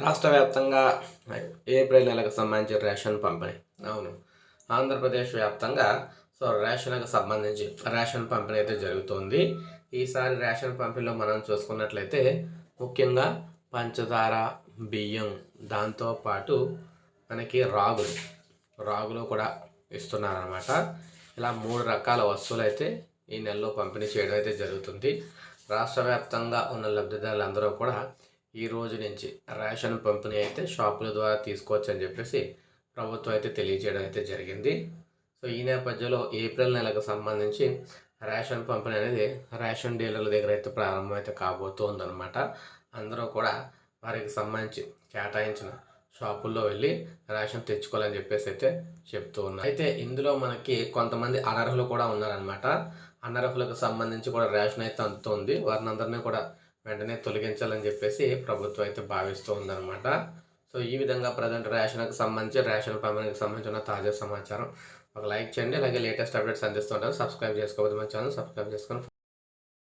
రాష్ట్ర వ్యాప్తంగా ఏప్రిల్ నెలకు సంబంధించి రేషన్ పంపిణీ. అవును, ఆంధ్రప్రదేశ్ వ్యాప్తంగా రేషన్కు సంబంధించి రేషన్ పంపిణీ అయితే జరుగుతుంది. ఈసారి రేషన్ పంపిణీలో మనం చూసుకున్నట్లయితే ముఖ్యంగా పంచదార, బియ్యం, దాంతోపాటు మనకి రాగులు కూడా ఇస్తున్నారన్నమాట. ఇలా 3 రకాల వస్తువులు అయితే ఈ నెలలో పంపిణీ చేయడం అయితే జరుగుతుంది. రాష్ట్ర వ్యాప్తంగా ఉన్న లబ్ధిదారులందరూ కూడా ఈ రోజు నుంచి రేషన్ పంపిణీ అయితే షాపుల ద్వారా తీసుకోవచ్చు అని చెప్పేసి ప్రభుత్వం అయితే తెలియజేయడం అయితే జరిగింది. ఈ నేపథ్యంలో ఏప్రిల్ నెలకు సంబంధించి రేషన్ పంపిణీ అనేది రేషన్ డీలర్ల దగ్గర అయితే ప్రారంభమైతే కాబోతుందన్నమాట. అందరూ కూడా వారికి సంబంధించి కేటాయించిన షాపుల్లో వెళ్ళి రేషన్ తెచ్చుకోవాలని చెప్పేసి అయితే చెప్తూ ఉన్నారు. అయితే ఇందులో మనకి కొంతమంది అనర్హులు కూడా ఉన్నారనమాట. అనర్హులకు సంబంధించి కూడా రేషన్ అయితే అందుతుంది. వారిని అందరినీ కూడా వెంటనే తొలగించాలని చెప్పేసి ప్రభుత్వం అయితే భావిస్తూ ఉందన్నమాట. ఈ విధంగా ప్రజెంట్ రేషన్కి సంబంధించి రేషన్ పంపిణీకి సంబంధించిన తాజా సమాచారం. ఒక లైక్ చేయండి. అలాగే లేటెస్ట్ అప్డేట్స్ అందిస్తుంటారు. సబ్స్క్రైబ్ చేసుకోవద్దు, మన ఛానల్ సబ్స్క్రైబ్ చేసుకొని